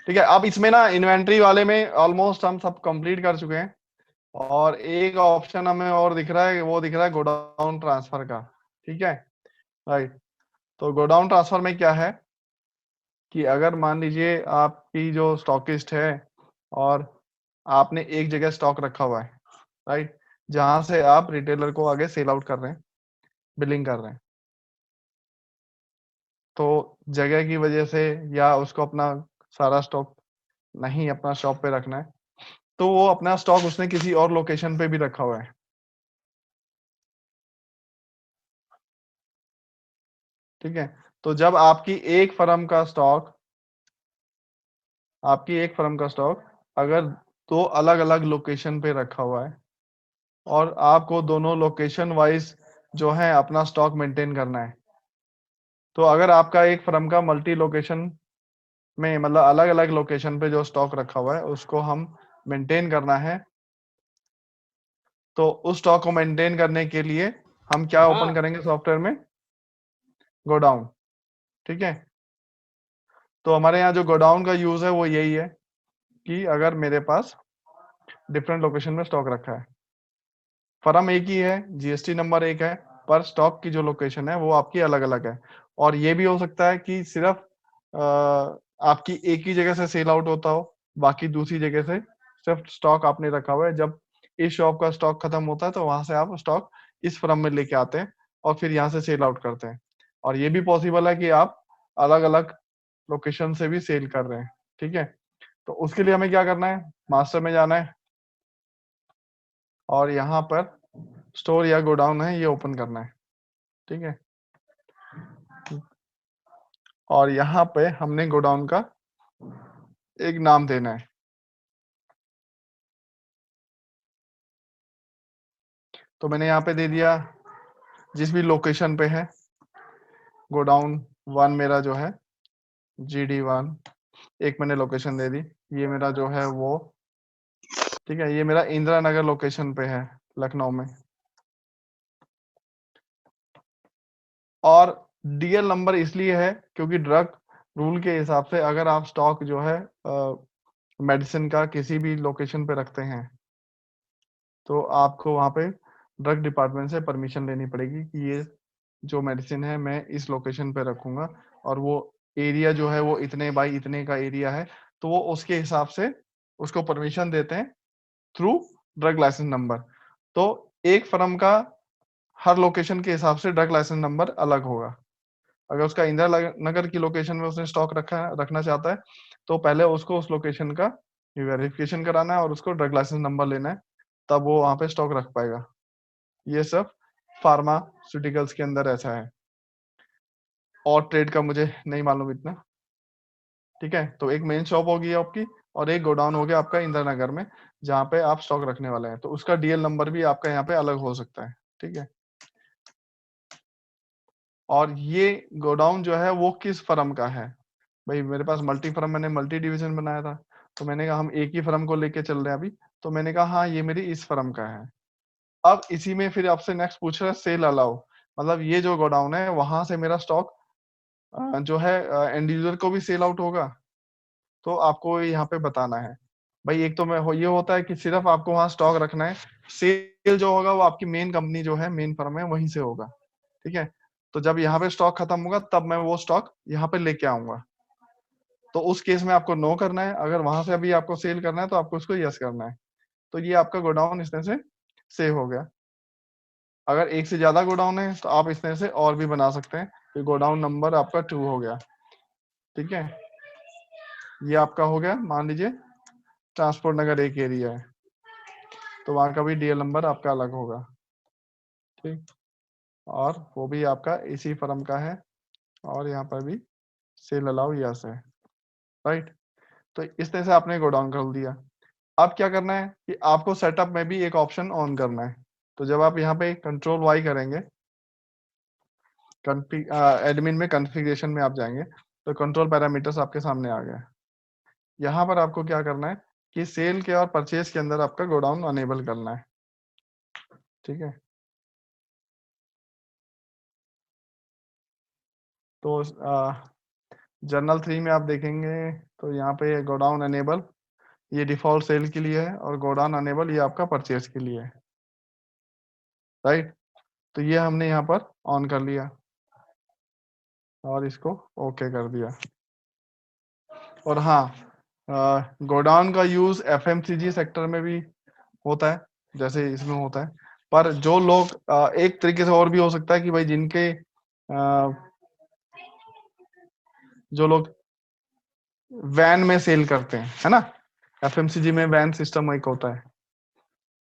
ठीक है, अब इसमें ना इन्वेंट्री वाले में ऑलमोस्ट हम सब कंप्लीट कर चुके हैं, और एक ऑप्शन हमें और दिख रहा है, वो दिख रहा है गोडाउन ट्रांसफर का। ठीक है, राइट। तो गोडाउन ट्रांसफर में क्या है कि अगर मान लीजिए आपकी जो स्टॉकिस्ट है और आपने एक जगह स्टॉक रखा हुआ है, राइट, जहां से आप रिटेलर को आगे सेल आउट कर रहे हैं, बिलिंग कर रहे हैं, तो जगह की वजह से या उसको अपना सारा स्टॉक नहीं अपना शॉप पे रखना है, तो वो अपना स्टॉक उसने किसी और लोकेशन पे भी रखा हुआ है। ठीक है, तो जब आपकी एक फर्म का स्टॉक अगर दो अलग अलग लोकेशन पे रखा हुआ है और आपको दोनों लोकेशन वाइज जो है अपना स्टॉक मेंटेन करना है, तो अगर आपका एक फर्म का मल्टी लोकेशन में मतलब अलग अलग लोकेशन पे जो स्टॉक रखा हुआ है उसको हम मेंटेन करना है, तो उस स्टॉक को मेंटेन करने के लिए हम क्या ओपन करेंगे सॉफ्टवेयर में? गोडाउन। ठीक है, तो हमारे यहाँ जो गोडाउन का यूज है वो यही है कि अगर मेरे पास डिफरेंट लोकेशन में स्टॉक रखा है, फर्म एक ही है, जीएसटी नंबर एक है, पर स्टॉक की जो लोकेशन है वो आपकी अलग अलग है। और ये भी हो सकता है कि सिर्फ आपकी एक ही जगह से सेल आउट होता हो, बाकी दूसरी जगह से सिर्फ स्टॉक आपने रखा हुआ है, जब इस शॉप का स्टॉक खत्म होता है तो वहां से आप स्टॉक इस फर्म में लेके आते हैं और फिर यहाँ से सेल आउट करते हैं। और ये भी पॉसिबल है कि आप अलग अलग लोकेशन से भी सेल कर रहे हैं। ठीक है, तो उसके लिए हमें क्या करना है, मास्टर में जाना है और यहाँ पर स्टोर या गोडाउन है ये ओपन करना है। ठीक है, और यहाँ पे हमने गोडाउन का एक नाम देना है। तो मैंने यहाँ पे दे दिया जिस भी लोकेशन पे है, गोडाउन 1 मेरा जो है GD1, एक मैंने लोकेशन दे दी, ये मेरा जो है वो, ठीक है, ये मेरा इंदिरा नगर लोकेशन पे है लखनऊ में। और डीएल नंबर इसलिए है क्योंकि ड्रग रूल के हिसाब से अगर आप स्टॉक जो है मेडिसिन का किसी भी लोकेशन पे रखते हैं तो आपको वहां पे ड्रग डिपार्टमेंट से परमिशन लेनी पड़ेगी कि ये जो मेडिसिन है मैं इस लोकेशन पे रखूंगा, और वो एरिया जो है वो इतने बाई इतने का एरिया है, तो वो उसके हिसाब से उसको परमिशन देते हैं थ्रू ड्रग लाइसेंस नंबर। तो एक फर्म का हर लोकेशन के हिसाब से ड्रग लाइसेंस नंबर अलग होगा। अगर उसका इंदिरा नगर की लोकेशन में उसने स्टॉक रखना चाहता है तो पहले उसको उस लोकेशन का वेरिफिकेशन कराना है और उसको ड्रग लाइसेंस नंबर लेना है, तब वो वहां पे स्टॉक रख पाएगा। ये सब फार्मास्यूटिकल्स के अंदर ऐसा है, और ट्रेड का मुझे नहीं मालूम इतना। ठीक है, तो एक मेन शॉप होगी आपकी और एक गोडाउन हो गया आपका इंदिरा नगर में जहाँ पे आप स्टॉक रखने वाले हैं, तो उसका डीएल नंबर भी आपका यहाँ पे अलग हो सकता है। ठीक है, और ये गोडाउन जो है वो किस फर्म का है? भाई मेरे पास मल्टी फर्म, मैंने मल्टी डिवीजन बनाया था, तो मैंने कहा हम एक ही फर्म को लेके चल रहे हैं अभी, तो मैंने कहा हाँ ये मेरी इस फर्म का है। अब इसी में फिर आपसे नेक्स्ट पूछ रहा है सेल अलाउ, मतलब ये जो गोडाउन है वहां से मेरा स्टॉक जो है एंड यूजर को भी सेल आउट होगा, तो आपको यहाँ पे बताना है। भाई एक तो मैं ये होता है कि सिर्फ आपको वहां स्टॉक रखना है, सेल जो होगा वो आपकी मेन कंपनी जो है मेन फर्म है वहीं से होगा। ठीक है, तो जब यहाँ पे स्टॉक खत्म होगा तब मैं वो स्टॉक यहाँ पे लेके आऊंगा, तो उस केस में आपको नो करना है, अगर वहां से अभी आपको सेल करना है तो आपको उसको यस करना है। तो ये आपका गोडाउन इसमें से सेव हो गया। अगर एक से ज्यादा गोडाउन है तो आप इसमें से और भी बना सकते हैं, तो गोडाउन नंबर आपका 2 हो गया। ठीक है, ये आपका हो गया, मान लीजिए ट्रांसपोर्ट नगर एक एरिया है तो वहां का भी डीएल नंबर आपका अलग होगा। ठीक, और वो भी आपका इसी फर्म का है, और यहाँ पर भी सेल अलाउ यस है। राइट, तो इस तरह से आपने गोडाउन खोल दिया। अब क्या करना है कि आपको सेटअप में भी एक ऑप्शन ऑन करना है। तो जब आप यहाँ पे कंट्रोल वाई करेंगे, एडमिन में कॉन्फ़िगरेशन में आप जाएंगे तो कंट्रोल पैरामीटर्स आपके सामने आ गया। यहाँ पर आपको क्या करना है कि सेल के और परचेज के अंदर आपका गोडाउन अनेबल करना है। ठीक है, तो जर्नल 3 में आप देखेंगे तो यहाँ पे गोडाउन अनेबल ये डिफॉल्ट सेल के लिए है और गोडाउन अनेबल ये आपका परचेज के लिए है, राइट। तो ये हमने यहाँ पर ऑन कर लिया और इसको ओके कर दिया। और हाँ, गोडाउन का यूज एफएमसीजी सेक्टर में भी होता है जैसे इसमें होता है, पर जो लोग एक तरीके से और भी हो सकता है कि भाई जिनके जो लोग वैन में सेल करते हैं, है ना, एफएमसीजी में वैन सिस्टम एक होता है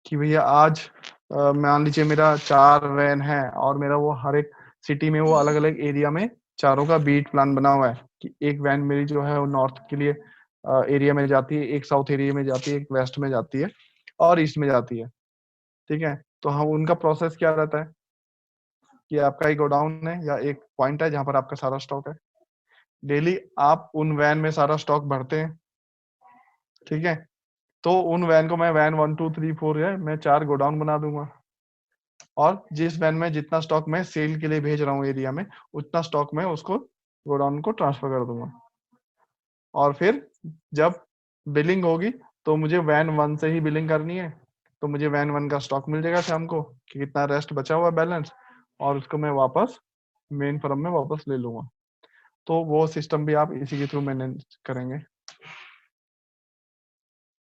कि भैया आज मान लीजिए मेरा 4 वैन है और मेरा वो हर एक सिटी में वो अलग अलग एरिया में चारों का बीट प्लान बना हुआ है कि एक वैन मेरी जो है वो नॉर्थ के लिए एरिया में जाती है, एक साउथ एरिया में जाती है, एक वेस्ट में जाती है और ईस्ट में जाती है, ठीक है। तो हम उनका प्रोसेस क्या रहता है कि आपका एक गोडाउन है या एक पॉइंट है जहां पर आपका सारा स्टॉक है, डेली आप उन वैन में सारा स्टॉक भरते हैं, ठीक है। तो उन वैन को मैं वैन 1 2 3 4 है, मैं 4 गोडाउन बना दूंगा और जिस वैन में जितना स्टॉक मैं सेल के लिए भेज रहा हूँ एरिया में उतना स्टॉक मैं उसको गोडाउन को ट्रांसफर कर दूंगा। और फिर जब बिलिंग होगी तो मुझे वैन 1 से ही बिलिंग करनी है, तो मुझे वैन 1 का स्टॉक मिल जाएगा शाम को कि कितना रेस्ट बचा हुआ बैलेंस, और उसको मैं वापस मेन फर्म में वापस ले लूंगा। तो वो सिस्टम भी आप इसी के थ्रू मैनेज करेंगे,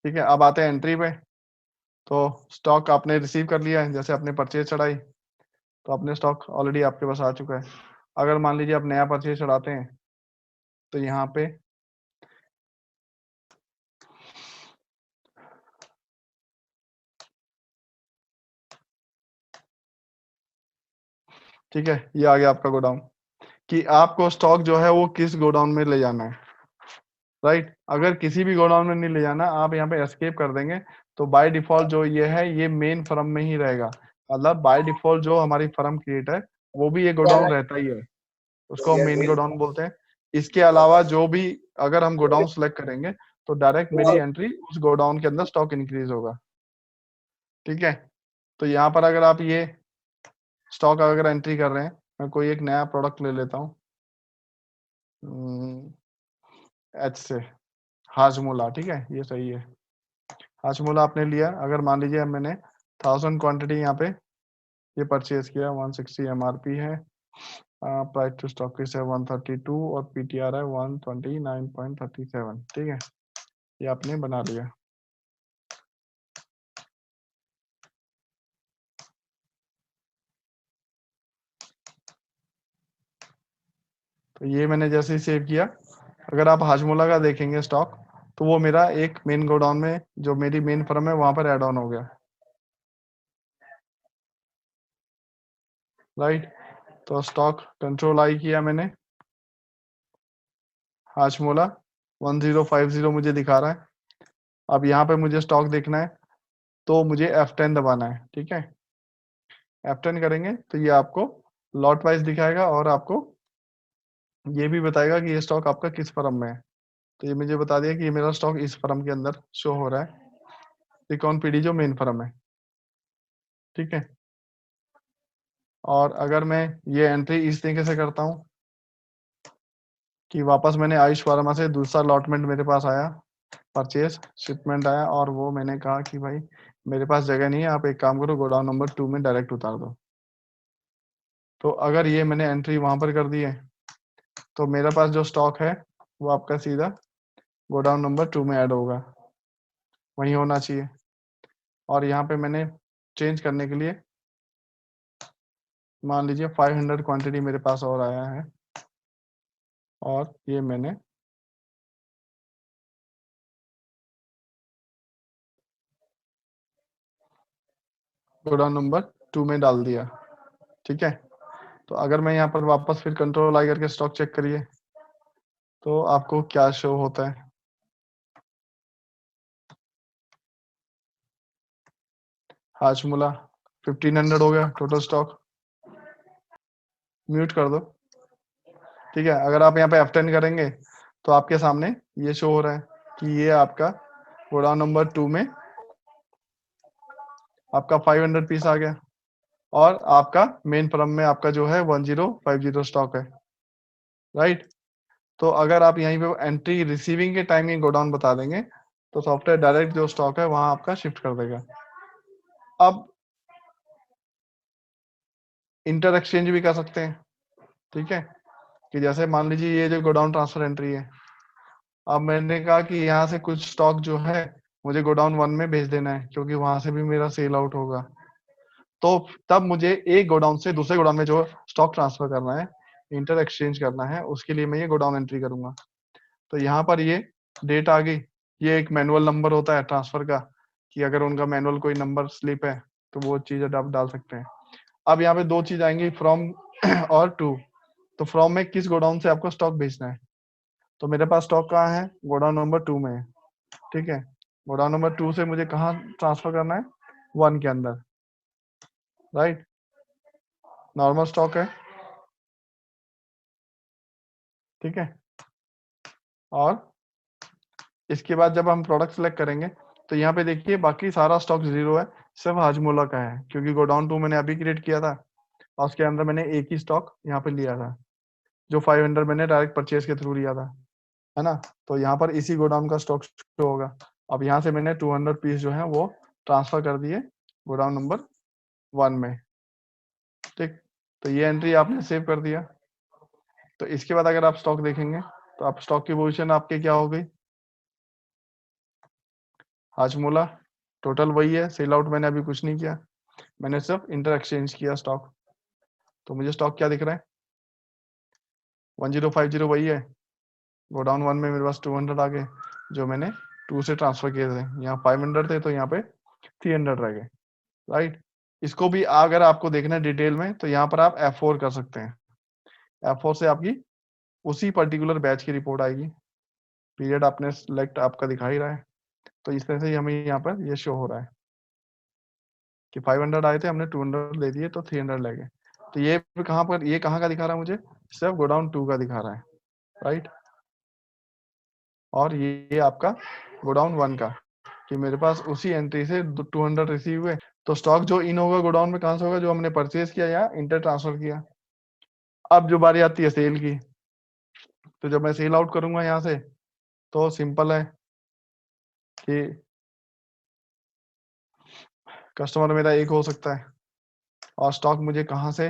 ठीक है। अब आते हैं एंट्री पे। तो स्टॉक आपने रिसीव कर लिया है, जैसे आपने परचेज चढ़ाई तो अपने स्टॉक ऑलरेडी आपके पास आ चुका है। अगर मान लीजिए आप नया परचेज चढ़ाते हैं तो यहाँ पे ठीक है, ये आ गया आपका गोडाउन कि आपको स्टॉक जो है वो किस गोडाउन में ले जाना है, राइट। अगर किसी भी गोडाउन में नहीं ले जाना, आप यहाँ पे एस्केप कर देंगे तो बाय डिफॉल्ट जो ये है ये मेन फर्म में ही रहेगा, मतलब बाय डिफॉल्ट जो हमारी फर्म क्रिएट है वो भी ये गोडाउन रहता ही है, उसको हम मेन गोडाउन बोलते हैं। इसके अलावा जो भी अगर हम गोडाउन सेलेक्ट करेंगे तो डायरेक्ट मेरी एंट्री उस गोडाउन के अंदर स्टॉक इंक्रीज होगा, ठीक है। तो यहाँ पर अगर आप ये स्टॉक अगर एंट्री कर रहे हैं, मैं कोई एक नया प्रोडक्ट ले लेता हूँ एच से, हाजमोला, ठीक है, ये सही है। हाजमोला आपने लिया, अगर मान लीजिए मैंने 1000 क्वांटिटी यहाँ पे ये परचेज किया, 160 एमआरपी है, प्राइस टू स्टॉक है 132 और पीटीआर है 129.37, ठीक है, ये आपने बना लिया। तो ये मैंने जैसे ही सेव किया, अगर आप हाजमोला का देखेंगे स्टॉक तो वो मेरा एक मेन गोडाउन में जो मेरी मेन फर्म है वहां पर एड ऑन हो गया, राइट। तो स्टॉक कंट्रोल आई किया मैंने, हाजमोला 1050 मुझे दिखा रहा है। अब यहाँ पे मुझे स्टॉक देखना है तो मुझे F10 दबाना है, ठीक है। F10 करेंगे तो ये आपको लॉट वाइज दिखाएगा और आपको ये भी बताएगा कि ये स्टॉक आपका किस फर्म में है। तो ये मुझे बता दिया कि ये मेरा स्टॉक इस फर्म के अंदर शो हो रहा है, इकॉन पीडी जो मेन फर्म है, ठीक है। और अगर मैं ये एंट्री इस तरीके से करता हूँ कि वापस मैंने आयुष फार्मा से दूसरा लॉटमेंट मेरे पास आया, परचेज शिपमेंट आया और वो मैंने कहा कि भाई मेरे पास जगह नहीं है, आप एक काम करो गोडाउन नंबर 2 में डायरेक्ट उतार दो। तो अगर ये मैंने एंट्री वहां पर कर दी है तो मेरे पास जो स्टॉक है वो आपका सीधा गोडाउन नंबर 2 में ऐड होगा, वही होना चाहिए। और यहाँ पे मैंने चेंज करने के लिए मान लीजिए 500 क्वांटिटी मेरे पास और आया है और ये मैंने गोडाउन नंबर 2 में डाल दिया, ठीक है। तो अगर मैं यहाँ पर वापस फिर कंट्रोल आई करके स्टॉक चेक करिए तो आपको क्या शो होता है, हाजमोला 1500 हो गया टोटल स्टॉक, म्यूट कर दो, ठीक है। अगर आप यहाँ पे F10 करेंगे तो आपके सामने ये शो हो रहा है कि ये आपका गोडाउन नंबर 2 में आपका 500 पीस आ गया और आपका मेन फर्म में आपका जो है 1050 स्टॉक है, राइट। तो अगर आप यहीं पे एंट्री रिसीविंग के टाइम ही गोडाउन बता देंगे तो सॉफ्टवेयर डायरेक्ट जो स्टॉक है वहां आपका शिफ्ट कर देगा। अब इंटर एक्सचेंज भी कर सकते हैं, ठीक है, कि जैसे मान लीजिए ये जो गोडाउन ट्रांसफर एंट्री है, अब मैंने कहा कि यहाँ से कुछ स्टॉक जो है मुझे गोडाउन 1 में भेज देना है क्योंकि वहां से भी मेरा सेल आउट होगा। तो तब मुझे एक गोडाउन से दूसरे गोडाउन में जो स्टॉक ट्रांसफर करना है, इंटर एक्सचेंज करना है, उसके लिए मैं ये गोडाउन एंट्री करूंगा। तो यहाँ पर ये डेट आ गई। ये एक मैनुअल नंबर होता है ट्रांसफर का, कि अगर उनका मैनुअल कोई नंबर स्लिप है तो वो चीज आप डाल सकते हैं। अब यहाँ पे दो चीज आएंगी, फ्रॉम और टू। तो फ्रॉम में किस गोडाउन से आपको स्टॉक भेजना है, तो मेरे पास स्टॉक कहाँ है, गोडाउन नंबर 2 में है, ठीक है। गोडाउन नंबर 2 से मुझे कहाँ ट्रांसफर करना है, 1 के अंदर, राइट। नॉर्मल स्टॉक है, ठीक है। और इसके बाद जब हम प्रोडक्ट सेलेक्ट करेंगे तो यहाँ पे देखिए बाकी सारा स्टॉक जीरो है, सिर्फ हाजमोला का है क्योंकि गोडाउन 2 मैंने अभी क्रिएट किया था और उसके अंदर मैंने एक ही स्टॉक यहाँ पे लिया था, जो 500 मैंने डायरेक्ट परचेज के थ्रू लिया था, है ना। तो यहाँ पर इसी गोडाउन का स्टॉक शो होगा। अब यहाँ से मैंने 200 पीस जो है वो ट्रांसफर कर दिए गोडाउन नंबर 1 में, ठीक। तो ये एंट्री आपने सेव कर दिया। तो इसके बाद अगर आप स्टॉक देखेंगे तो आप स्टॉक की पोजीशन आपके क्या हो गई, हाजमोला, टोटल वही है, सेल आउट मैंने अभी कुछ नहीं किया, मैंने सिर्फ इंटर एक्सचेंज किया स्टॉक। तो मुझे स्टॉक क्या दिख रहा है, 1050 वही है। गोडाउन 1 में मेरे पास 200 आ गए जो मैंने 2 से ट्रांसफर किए थे, यहाँ 500 थे तो यहाँ पे 300 रह गए, राइट। इसको भी अगर आपको देखना है डिटेल में तो यहाँ पर आप F4 कर सकते हैं। F4 से आपकी उसी पर्टिकुलर बैच की रिपोर्ट आएगी, पीरियड आपने सिलेक्ट आपका दिखा ही रहा है। तो इस तरह से हमें यहाँ पर ये शो हो रहा है कि 500 आए थे, हमने 200 ले दिए तो 300 ले गए। तो ये कहाँ पर, ये कहाँ का दिखा रहा है मुझे, सिर्फ गोडाउन 2 का दिखा रहा है, राइट। और ये आपका गोडाउन 1 का, कि मेरे पास उसी एंट्री से 200 रिसीव हुए। तो स्टॉक जो इन होगा गोडाउन में कहाँ से होगा, जो हमने परचेज किया या इंटर ट्रांसफर किया। अब जो बारी आती है सेल की, तो जब मैं सेल आउट करूंगा यहाँ से तो सिंपल है कि कस्टमर मेरा एक हो सकता है और स्टॉक मुझे कहाँ से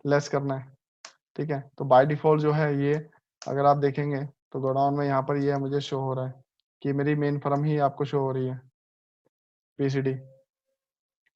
लेस करना है, ठीक है। तो बाय डिफॉल्ट जो है ये, अगर आप देखेंगे तो गोडाउन में यहाँ पर ये मुझे शो हो रहा है कि मेरी मेन फर्म ही आपको शो हो रही है, पीसीडी,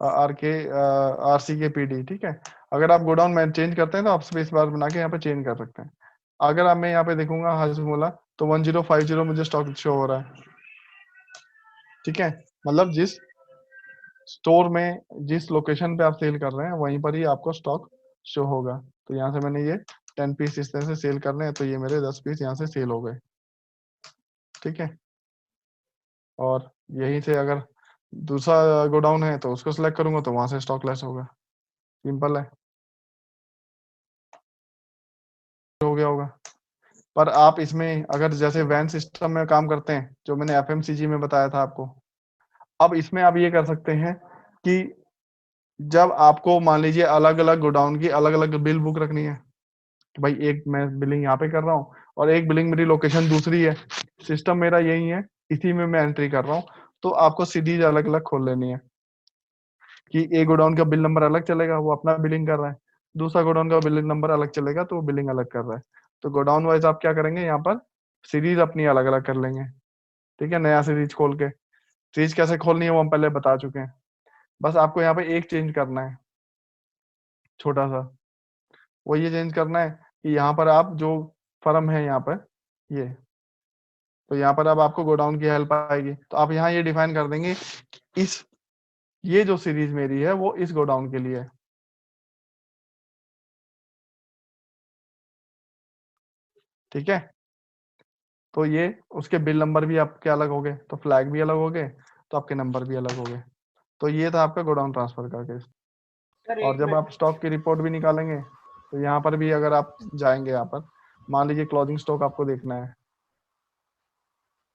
आरसी के पीडी, ठीक है। अगर आप गोडाउन में चेंज करते हैं तो आप स्पेस बार बना के यहाँ पे चेंज कर सकते हैं। अगर आप मैं यहाँ पे देखूंगा हाजमोला तो 1050 मुझे स्टॉक शो हो रहा है, ठीक है। मतलब जिस स्टोर में जिस लोकेशन पे आप सेल कर रहे हैं वहीं पर ही आपको स्टॉक शो होगा। तो यहाँ से मैंने ये 10 पीस इस तरह से सेल करने हैं तो ये मेरे 10 पीस यहाँ से सेल हो गए, ठीक है। और यहीं से अगर दूसरा गोडाउन है तो उसको सिलेक्ट करूंगा तो वहां से स्टॉक लेस होगा, सिंपल है, हो गया होगा। पर आप इसमें अगर जैसे वैन सिस्टम में काम करते हैं जो मैंने एफएमसीजी में बताया था आपको, अब इसमें आप ये कर सकते हैं कि जब आपको मान लीजिए अलग अलग गोडाउन की अलग अलग बिल बुक रखनी है, तो भाई एक मैं बिलिंग यहाँ पे कर रहा हूँ और एक बिलिंग मेरी लोकेशन दूसरी है, सिस्टम मेरा यही है, इसी में मैं एंट्री कर रहा हूँ, तो आपको सीरीज अलग अलग खोल लेनी है कि एक गोडाउन का बिल नंबर अलग चलेगा, वो अपना बिलिंग कर रहा है, दूसरा गोडाउन का बिलिंग नंबर अलग चलेगा तो वो बिलिंग अलग कर रहा है। तो गोडाउन वाइज आप क्या करेंगे, यहाँ पर सीरीज अपनी अलग अलग कर लेंगे, ठीक है। नया सीरीज खोल के, सीरीज कैसे खोलनी है वो हम पहले बता चुके हैं। बस आपको यहाँ पे एक चेंज करना है, छोटा सा, वो ये चेंज करना है कि यहाँ पर आप जो फर्म है यहाँ पर ये, तो यहाँ पर अब आपको गोडाउन की हेल्प आएगी, तो आप यहाँ ये डिफाइन कर देंगे इस, ये जो सीरीज मेरी है वो इस गोडाउन के लिए है, ठीक है। तो ये उसके बिल नंबर भी आपके अलग हो गए, तो फ्लैग भी अलग हो गए, तो आपके नंबर भी अलग हो गए। तो ये था आपका गोडाउन ट्रांसफर का केस। सर और एक जब आप स्टॉक की रिपोर्ट भी निकालेंगे तो यहाँ पर भी अगर आप जाएंगे, यहाँ पर मान लीजिए क्लोजिंग स्टॉक आपको देखना है,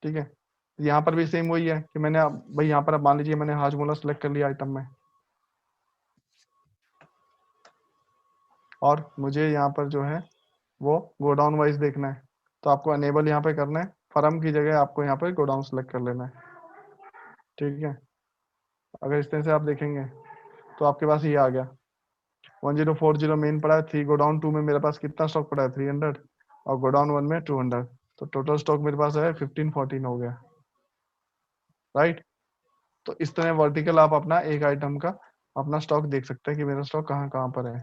ठीक है। तो यहाँ पर भी सेम वही है कि मैंने भाई यहाँ पर अब मान लीजिए मैंने हाजमोला सेलेक्ट कर लिया आइटम में, और मुझे यहाँ पर जो है वो गोडाउन वाइज देखना है, तो आपको अनेबल यहाँ पे करना है, फर्म की जगह आपको यहाँ पे गोडाउन सेलेक्ट कर लेना है। ठीक है, अगर इस तरह से आप देखेंगे तो आपके पास ये आ गया 1040 मेन पड़ा है, 3 गोडाउन 2 में मेरे पास कितना स्टॉक पड़ा है 300, और गोडाउन 1 में 200, तो टोटल स्टॉक मेरे पास है 1514 हो गया, राइट। तो इस तरह वर्टिकल आप अपना एक आइटम का अपना स्टॉक देख सकते हैं कि मेरा स्टॉक कहाँ कहाँ पर है।